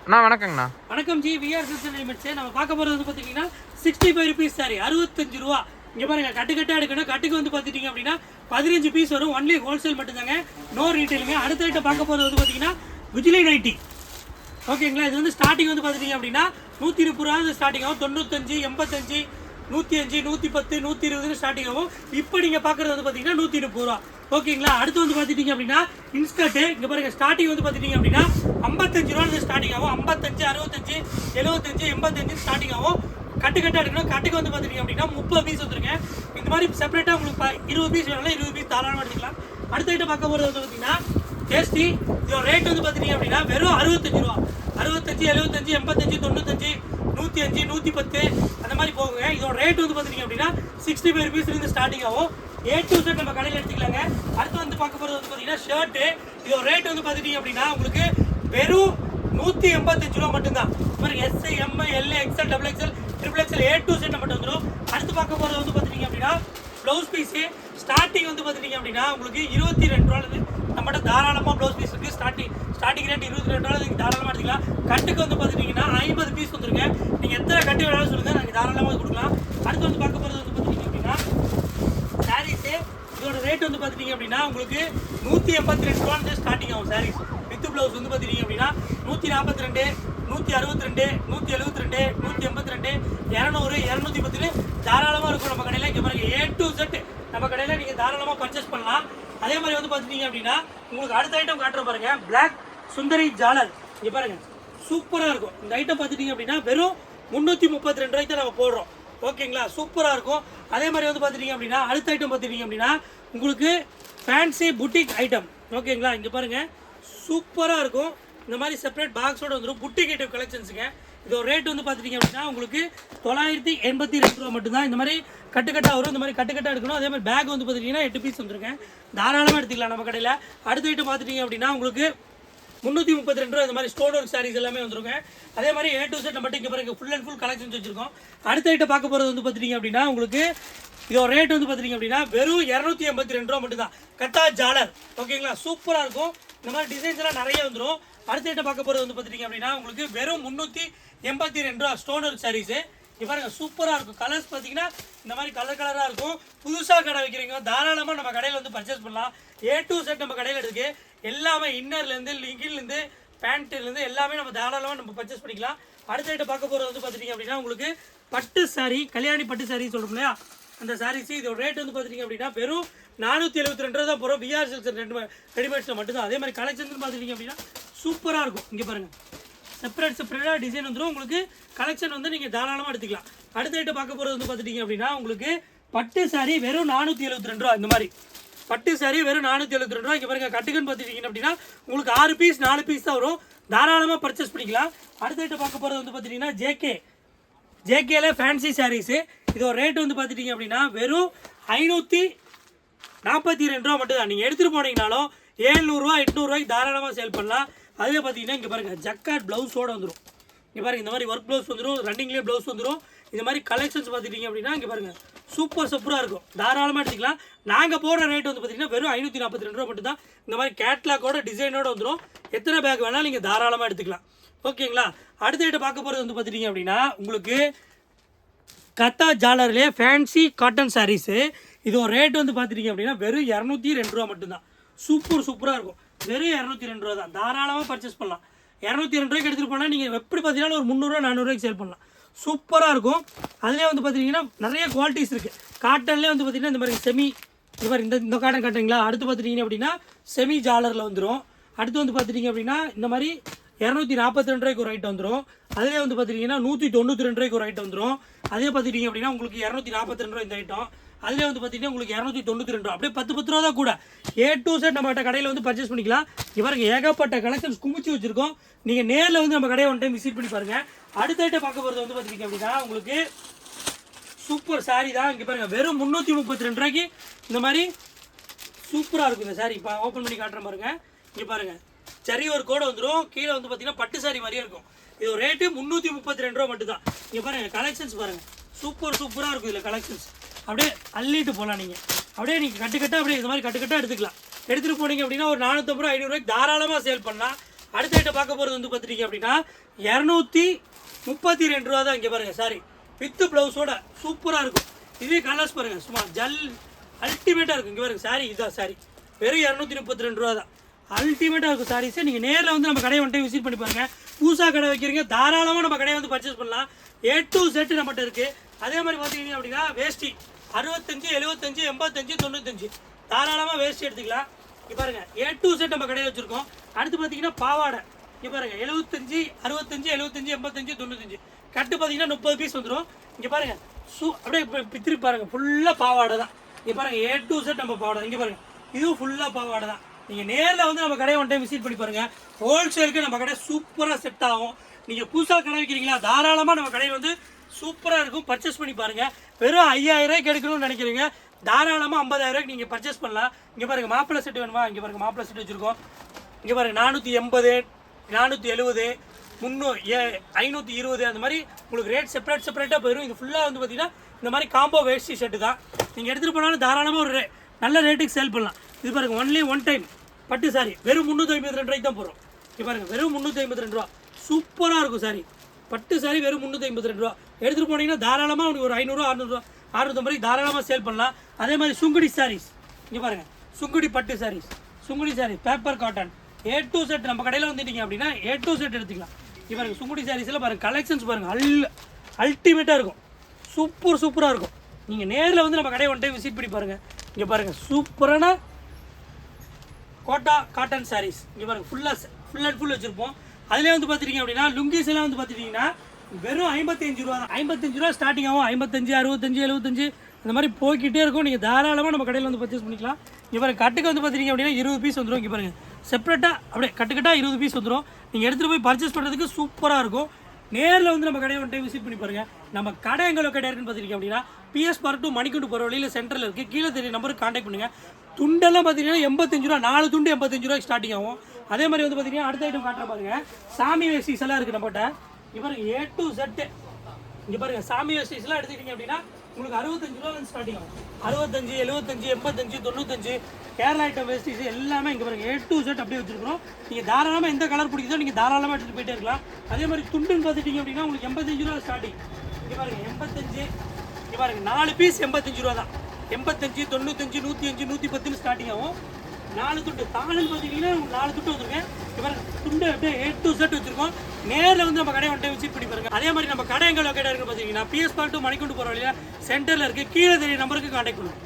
அண்ணா வணக்கங்கண்ணா. வணக்கம் G. VR silks limits. நம்ம பார்க்க போகிறது வந்து பார்த்தீங்கன்னா 65 ருபீஸ் சாரி, 65 ரூபா. இங்கே பாருங்க, கட்டுக்கட்டாக எடுக்கணும். கட்டுக்கு வந்து பார்த்துட்டிங்க அப்படின்னா 15 பீஸ் வரும். ஒன்லி ஹோல்சேல் மட்டும்தாங்க, நோ ரீட்டெயிலுங்க. அடுத்த ஐட்டம் பார்க்க போகிறது வந்து பார்த்தீங்கன்னா விஜிலி நைட்டி. ஓகேங்களா, இது வந்து ஸ்டார்டிங் வந்து பார்த்துட்டிங்க அப்படின்னா 130 ரூபா ஸ்டார்டிங் ஆகும். 95, 85, 105, 110, 120 ஸ்டார்டிங் ஆகும். இப்போ நீங்கள் பார்க்குறது வந்து பார்த்தீங்கன்னா 130 ரூபா. ஓகேங்களா, அடுத்து வந்து பார்த்துட்டிங்க அப்படின்னா இன்ஸ்கர்ட்டு. இங்கே பாருங்க, ஸ்டார்டிங் வந்து பார்த்துட்டிங்க அப்படின்னா 55 ரூபா ஸ்டார்டிங் ஆகும். 55, 65, 75, 85 ஸ்டார்டிங் ஆகும். கட்டுக்கட்டாக எடுக்கணும். கட்டுக்கு வந்து பார்த்துட்டிங்க அப்படின்னா 30 பீஸ் வந்துருங்க. இந்த மாதிரி செப்பரேட்டாக உங்களுக்கு 20 பீஸ் வேணும்னா 20 பீஸ் தாராளமாக எடுத்துக்கலாம். அடுத்த ஐட்டம் பார்க்க போகிறது வந்து பார்த்தீங்கன்னா டேஸ்டி. இதோட ரேட் வந்து பார்த்தீங்க அப்படின்னா வெறும் 65 ரூபா. 65, 75, 85, 95, 105, 110 அந்த மாதிரி போகுங்க. இதோட ரேட் வந்து பார்த்தீங்க அப்படின்னா 65 ருபீஸ்லேருந்து ஸ்டார்டிங் ஆகும். A to Z நம்ம கடையில் எடுத்துக்கலாங்க. அடுத்து வந்து பார்க்க போகிறது வந்து பார்த்தீங்கன்னா ஷர்ட்டு. இதோட ரேட் வந்து பார்த்துட்டிங்க அப்படின்னா உங்களுக்கு வெறும் 185 ரூபா மட்டும்தான். S, M, L, XL, double XL, triple XL, A to Z மட்டும் வந்துடும். அடுத்து பார்க்க போகிறது வந்து பார்த்துட்டிங்க அப்படின்னா ப்ளவுஸ் பீஸு. ஸ்டார்டிங் வந்து பார்த்துட்டிங்க அப்படின்னா உங்களுக்கு 22 ரூபாலேருந்து நம்மகிட்ட தாராளமாக ப்ளவுஸ் பீஸ் இருக்குது. ஸ்டார்டிங் ரேட் 22 ரூபா. நீங்கள் தாராளமாக எடுத்துக்கலாம். கட்டுக்கு வந்து பார்த்துட்டிங்கன்னா 50 பீஸ் வந்துருங்க. நீங்கள் எத்தனை கட்டு வேணாலும் சொல்லுங்கள், நாங்கள் தாராளமாக கொடுக்கலாம். அடுத்து வந்து பார்க்க போகிறது வந்து பார்த்துட்டிங்க அப்படின்னா சாரீஸு. இதோட ரேட் வந்து பார்த்துட்டிங்க அப்படின்னா உங்களுக்கு 182 ரூபா ஸ்டார்டிங் ஆகும். சாரீஸ் வித் ப்ளவுஸ் வந்து பார்த்துட்டிங்க அப்படின்னா 142, 162, 172, 182, 200, 210 தாராளமாக இருக்கும் நம்ம கடையில். இங்கே பாருங்க, A to Z நம்ம கடையில் நீங்கள் தாராளமாக பர்ச்சேஸ் பண்ணலாம். அதே மாதிரி வந்து பார்த்துட்டிங்க அப்படின்னா உங்களுக்கு அடுத்த ஐட்டம் காட்டுற பாருங்க, பிளாக் சுந்தரி ஜாலர். இங்கே பாருங்க, சூப்பராக இருக்கும். இந்த ஐட்டம் பார்த்துட்டிங்க அப்படின்னா வெறும் 332 ரூபாய்க்கு தான் நம்ம போடுறோம். ஓகேங்களா, சூப்பராக இருக்கும். அதே மாதிரி வந்து பார்த்துட்டிங்க அப்படின்னா அடுத்த ஐட்டம் பார்த்துட்டிங்க அப்படின்னா உங்களுக்கு ஃபேன்சி புட்டிக் ஐட்டம். ஓகேங்களா, இங்கே பாருங்கள், சூப்பராக இருக்கும். இந்த மாதிரி செப்பரேட் பாக்ஸோடு வந்துடும். புட்டிக் ஐட்டம் கலெக்ஷன்ஸுங்க. இதோட ரேட் வந்து பார்த்துட்டிங்க அப்படின்னா உங்களுக்கு 982 ரூபா மட்டும்தான். இந்த மாதிரி கட்டுக்கட்டாக வரும். இந்த மாதிரி கட்டுக்கட்டாக எடுக்கணும். அதே மாதிரி பேக் வந்து பார்த்துட்டிங்கன்னா 8 பீஸ் வந்துருங்க. தாராளமாக எடுத்துக்கலாம் நம்ம கடையில். அடுத்த ஐட்டம் பார்த்துட்டிங்க அப்படின்னா உங்களுக்கு 332 ரூபா. இந்த மாதிரி ஸ்டோன் ஒர்க் சாரீஸ் எல்லாமே வந்துருங்க. அதே மாதிரி A to Z மட்டும் இங்கே பாருங்க, ஃபுல் அண்ட் ஃபுல் கலெக்ஷன்ஸ் வச்சிருக்கோம். அடுத்த ஐட்டம் பார்க்க போகிறது வந்து பார்த்துட்டிங்க அப்படின்னா உங்களுக்கு இதோட ரேட் வந்து பார்த்துட்டிங்க அப்படின்னா வெறும் 282 ரூபா மட்டும்தான். கத்தா ஜாலர். ஓகேங்களா, சூப்பராக இருக்கும். இந்த மாதிரி டிசைன்ஸ் எல்லாம் நிறைய வந்துடும். அடுத்த ஐட்டம் பார்க்க போகிறது வந்து பார்த்துட்டிங்க அப்படின்னா உங்களுக்கு வெறும் 382 ரூபா ஸ்டோன் ஒர்க் சாரீஸு. இங்கே பாருங்கள், சூப்பராக இருக்கும். கலர்ஸ் பார்த்தீங்கன்னா இந்த மாதிரி கலராக இருக்கும். புதுசாக கடை வைக்கிறீங்க, தாராளமாக நம்ம கடையில் வந்து பர்ச்சேஸ் பண்ணலாம். A to Z நம்ம கடையில் இருக்குது. எல்லாமே இன்னர்லேருந்து லிங்கிலேருந்து பேண்ட்லேருந்து எல்லாமே நம்ம தாராளமாக நம்ம பர்ச்சேஸ் பண்ணிக்கலாம். அடுத்த ஐட்டம் பார்க்க போகிறது வந்து பார்த்துட்டிங்க அப்படின்னா உங்களுக்கு பட்டு சாரீ, கல்யாணி பட்டு சாரீ சொல்கிறோம் இல்லையா, அந்த சாரீஸ். இதோட ரேட் வந்து பார்த்துட்டிங்க அப்படின்னா வெறும் 472 ரூபா தான் போகிறோம். விஆர் சில்க்ஸ் ரெடிமேட்ஸில் மட்டும்தான். அதே மாதிரி கலெக்ஷன் பார்த்துட்டிங்க அப்படின்னா சூப்பராக இருக்கும். இங்கே பாருங்கள், செப்பரேட்டாக டிசைன் வந்துடும். உங்களுக்கு கலெக்ஷன் வந்து நீங்கள் தாராளமாக எடுத்துக்கலாம். அடுத்த ஐட்டம் பார்க்க போகிறது வந்து பார்த்துட்டிங்க அப்படின்னா உங்களுக்கு பட்டு சாரீ வெறும் 472 ரூபா. இந்த மாதிரி பட்டு சாரீ வெறும் 472 ரூபா. இங்கே பாருங்கள், கட்டுக்குன்னு பார்த்துட்டிங்க அப்படின்னா உங்களுக்கு 6 பீஸ் 4 பீஸ் தான் வரும். தாராளமாக பர்ச்சேஸ் பண்ணிக்கலாம். அடுத்த ஐட்டம் பார்க்க போகிறது வந்து பார்த்துட்டிங்கன்னா ஜேகேல ஃபேன்சி சாரீஸு. இதோட ரேட் வந்து பார்த்துட்டிங்க அப்படின்னா வெறும் 542 ரூபா மட்டும் தான். நீங்கள் எடுத்துகிட்டு போனீங்கனாலும் 700 ரூபா 800 ரூபாய்க்கு தாராளமாக சேல் பண்ணலாம். அதே பார்த்தீங்கன்னா இங்கே பாருங்கள், ஜக்கார்ட் ப்ளவுஸோடு வந்துடும். இங்கே பாருங்கள், இந்த மாதிரி ஒர்க் ப்ளவுஸ் வந்துடும், ரன்னிங்லேயே ப்ளவுஸ் வந்துடும். இந்த மாதிரி கலெக்ஷன்ஸ் பார்த்துட்டிங்க அப்படின்னா இங்கே பாருங்கள், சூப்பராக இருக்கும். தாராளமாக எடுத்துக்கலாம். நாங்கள் போடுற ரேட் வந்து பார்த்திங்கன்னா வெறும் 542 ரூபா மட்டும் தான். இந்த மாதிரி கேட்லாக்கோட டிசைனோடு வந்துடும். எத்தனை பேக் வேணாலும் நீங்கள் தாராளமாக எடுத்துக்கலாம். ஓகேங்களா, அடுத்த ஐட்டம் பார்க்க போகிறது வந்து பார்த்துட்டிங்க அப்படின்னா உங்களுக்கு கத்தா ஜாலர்லேயே ஃபேன்சி காட்டன் சாரீஸு. இதோட ரேட் வந்து பார்த்துட்டிங்க அப்படின்னா வெறும் 202 ரூபா மட்டும்தான். சூப்பராக இருக்கும். வெறும் 202 ரூபா தான். தாராளமாக பர்ச்சேஸ் பண்ணலாம். 202 ரூபாய்க்கு எடுத்துகிட்டு போனால் நீங்கள் எப்படி பார்த்தீங்கன்னா ஒரு 300 400 ரூபாய்க்கு சேல் பண்ணலாம். சூப்பராக இருக்கும். அதுலேயே வந்து பார்த்தீங்கன்னா நிறைய குவாலிட்டிஸ் இருக்குது. காட்டன்லேயே வந்து பார்த்தீங்கன்னா இந்த மாதிரி செமி, இந்த மாதிரி இந்த காட்டன் காட்டுறீங்களா. அடுத்து பார்த்துட்டிங்க அப்படின்னா செமி ஜாலரில் வந்துடும். அடுத்து வந்து பார்த்துட்டிங்க அப்படின்னா இந்த மாதிரி 242 ரூபாய்க்கு ஒரு ஐட்டம் வந்துடும். அதிலே வந்து பார்த்துட்டிங்கன்னா 192 ரூபாய்க்கு ஒரு ஐட்டம் வந்துடும். அதே பார்த்துட்டிங்க அப்படின்னா உங்களுக்கு 242 ரூபா இந்த ஐட்டம். அதிலே வந்து பார்த்திங்கன்னா உங்களுக்கு 292 ரூபா. அப்படியே 10 ரூபா தான் கூட. A to Z நம்மகிட்ட கடையில் வந்து பர்ச்சேஸ் பண்ணிக்கலாம். இவருக்கு ஏகப்பட்ட கலெக்ஷன்ஸ் குமிச்சு வச்சுருக்கோம். நீங்கள் நேரில் வந்து நம்ம கடையை ஒன் டைம் விசிட் பண்ணி பாருங்கள். அடுத்த ஐட்டம் பார்க்க போகிறது வந்து பார்த்திங்க அப்படின்னா உங்களுக்கு சூப்பர் சாரீ தான். இங்கே பாருங்கள், வெறும் 332 ரூபாய்க்கு இந்த மாதிரி சூப்பராக இருக்கும் இந்த சாரீ. இப்போ ஓப்பன் பண்ணி காட்டுறேன் பாருங்கள். இங்கே பாருங்கள், சரி ஒரு கோடு வந்துடும். கீழே வந்து பார்த்தீங்கன்னா பட்டு சாரீ மாதிரியே இருக்கும். இது ரேட்டு 332 ரூபா மட்டும் தான். இங்கே பாருங்கள், கலெக்ஷன்ஸ் பாருங்கள், சூப்பராக இருக்கும். இதில் கலெக்ஷன்ஸ் அப்படியே அள்ளிட்டு போகலாம். நீங்கள் அப்படியே நீங்கள் கட்டுக்கட்டாக அப்படியே இந்த மாதிரி கட்டுக்கட்டாக எடுத்துக்கலாம். எடுத்துகிட்டு போனீங்க அப்படின்னா ஒரு 450 ரூபா 500 ரூபாய்க்கு தாராளமாக சேல் பண்ணலாம். அடுத்த ஐட்டம் பார்க்க போகிறது வந்து பார்த்துட்டீங்க அப்படின்னா 232 ரூபா தான். இங்கே பாருங்கள் சாரி வித்து ப்ளவுஸோட சூப்பராக இருக்கும். இதே கலர்ஸ் பாருங்கள் சும்மா ஜல் அல்டிமேட்டாக இருக்கும். இங்கே பாருங்க சாரி இதுதான் சாரி வெறும் 232 ரூபா தான். அல்டிமேட்டாக இருக்கும் சாரீஸை. நீங்கள் நேரில் வந்து நம்ம கடையை வந்துட்டு விசிட் பண்ணி பாருங்கள். புதுசாக கடை வைக்கிறீங்க தாராளமாக நம்ம கடையை வந்து பர்ச்சேஸ் பண்ணலாம். A to Z நம்மகிட்ட இருக்குது. அதே மாதிரி பார்த்தீங்க அப்படின்னா வேஷ்டி 65 75 85 95 தாராளமாக வேஷ்டி எடுத்துக்கலாம். இங்கே பாருங்கள் A to Z நம்ம கடையை வச்சுருக்கோம். அடுத்து பார்த்தீங்கன்னா பாவாடை இங்கே பாருங்கள் 75 65 75 85 95 கட்டு பார்த்தீங்கன்னா 30 பீஸ் வந்துடும். இங்கே பாருங்கள் அப்படியே பித்திரி பாருங்கள் ஃபுல்லாக பாவாடை தான். இங்கே பாருங்கள் A to Z நம்ம பாவாடை. இங்கே பாருங்கள் இதுவும் ஃபுல்லாக பாவாடை தான். நீங்கள் நேரில் வந்து நம்ம கடையை ஒன் டைம் விசிட் பண்ணி பாருங்கள். ஹோல்சேலுக்கு நம்ம கடை சூப்பராக செட் ஆகும். நீங்கள் புதுசாக கடை வைக்கிறீங்களா தாராளமாக நம்ம கடையில் வந்து சூப்பராக இருக்கும். பர்ச்சேஸ் பண்ணி பாருங்கள். வெறும் 5000 ரூபாய்க்கு எடுக்கணும்னு நினைக்கிறீங்க தாராளமாக 50000 ரூபாய்க்கு நீங்கள் பர்ச்சேஸ் பண்ணலாம். இங்கே பாருங்கள் மாப்பிள்ளை செட்டு வேணுமா? இங்கே பாருங்கள் மாப்பிள்ளை செட்டு வச்சுருக்கோம். இங்கே பாருங்கள் 480 470 300 520 அந்த மாதிரி உங்களுக்கு ரேட் செப்பரேட்டாக போயிடும். இது ஃபுல்லாக வந்து பார்த்தீங்கன்னா இந்த மாதிரி காம்போ வேஷ்டி செட்டு தான். நீங்கள் எடுத்துகிட்டு போனாலும் தாராளமாக ஒரு நல்ல ரேட்டுக்கு சேல் பண்ணலாம். இது பாருங்கள் ஒன்லி ஒன் டைம் பட்டு சாரி வெறும் 352 ரூபாய்க்கு தான் போகிறோம். இங்கே பாருங்கள் வெறும் 352 ரூபா சூப்பராக இருக்கும் சாரி. பட்டு சாரி வெறும் 352 ரூபா. எடுத்துகிட்டு போனீங்கன்னா தாராளமாக உங்களுக்கு ஒரு 500 600 650 தாராளமாக சேல் பண்ணலாம். அதே மாதிரி சுங்குடி சாரீஸ் இங்கே பாருங்கள் சுங்குடி பட்டு saris Sungudi saris paper cotton A to Z நம்ம கடையில் வந்துட்டீங்க அப்படின்னா A to Z எடுத்துக்கலாம். இங்கே பாருங்கள் சுங்குடி சாரீஸில் பாருங்கள் கலெக்ஷன்ஸ் பாருங்கள் அல்டிமேட்டாக இருக்கும். சூப்பராக இருக்கும். நீங்கள் நேரில் வந்து நம்ம கடையை ஒன் டைம் விசிட் பண்ணி பாருங்கள். இங்கே பாருங்கள் சூப்பரான கோட்டா காட்டன் சாரீஸ் இங்கே பாருங்கள் ஃபுல் அண்ட் ஃபுல் வச்சுருப்போம். அதிலே வந்து பார்த்துட்டீங்க அப்படின்னா லுங்கீஸ் எல்லாம் வந்து பார்த்துட்டிங்கன்னா வெறும் 55 ரூபா தான். 55 ரூபா ஸ்டார்டிங் ஆகும். 55 65 75 அந்த மாதிரி போய்கிட்டே இருக்கும். நீங்கள் தாராளமாக நம்ம கடையில் வந்து பர்ச்சேஸ் பண்ணிக்கலாம். இங்கே பாருங்கள் கட்டுக்கு வந்து பார்த்துட்டிங்க அப்படின்னா 20 பீஸ் வந்துடும். இங்கே பாருங்கள் செப்பரேட்டாக அப்படியே கட்டுக்கட்டாக 20 பீஸ் வந்துடும். நீங்கள் எடுத்துகிட்டு போய் பர்ச்சேஸ் பண்ணுறதுக்கு சூப்பராக இருக்கும். நேரில் வந்து நம்ம கடையை ஒன் டைம் விசிட் பண்ணி பாருங்கள். நம்ம கடை எங்கே கடை இருக்குன்னு பார்த்துட்டிங்க அப்படின்னா PS பார்க் டு மணிக்கூண்டு போகிற வழியில் சென்டரில் இருக்குது. கீழே தெரிய நம்பருக்கு கான்டாக்ட் பண்ணுங்கள். துண்டெல்லாம் பார்த்தீங்கன்னா 85 ரூபா 4 துண்டு 85 ரூபாய்க்கு ஸ்டார்டிங் ஆகும். அதே மாதிரி வந்து பார்த்தீங்கன்னா அடுத்த ஐட்டம் காட்டுற பாருங்கள் சாமி வேஸ்டிஸ் எல்லாம் இருக்குது நம்மகிட்ட. இங்கே பாருங்கள் A to Z இங்கே பாருங்கள் சாமி வேஸ்டிஸ் எல்லாம் எடுத்துக்கிட்டீங்க அப்படின்னா உங்களுக்கு 65 ரூபாய் ஸ்டார்டிங் ஆகும். 65 75 85 95 கேரளா ஐட்டம் வேஸ்டிஸ் எல்லாமே இங்கே பாருங்கள் A to Z அப்படியே வச்சுருக்கோம். நீங்கள் தாராளமாக எந்த கலர் பிடிக்குதோ நீங்கள் தாராளமாக எடுத்துகிட்டு போயிட்டே இருக்கலாம். அதே மாதிரி துண்டுன்னு பார்த்துட்டிங்க அப்படின்னா உங்களுக்கு 85 ரூபா ஸ்டார்டிங். இங்கே பாருங்கள் 85 இங்கே பாருங்கள் 4 பீஸ் 85 ரூபா தான். 85 95 105 110 ஸ்டார்டிங் ஆகும். 4 துண்டு தாளன்னு பார்த்தீங்கன்னா 4 துண்டு வந்துருக்கேன். இப்போ துண்டு அப்படியே A to Z வச்சுருக்கோம். நேரில் வந்து நம்ம கடையை ஒன் டைம் விசிட் பண்ணி பாருங்க. அதே மாதிரி நம்ம கடை எங்கே லொக்கேட் இருக்குது பார்த்தீங்கன்னா PS பார்க் டு மணிக்கூண்டு போகிற வழியில் சென்டரில் இருக்குது. கீழே தெரிய நம்பருக்கு கான்டாக்ட் பண்ணுவோம்.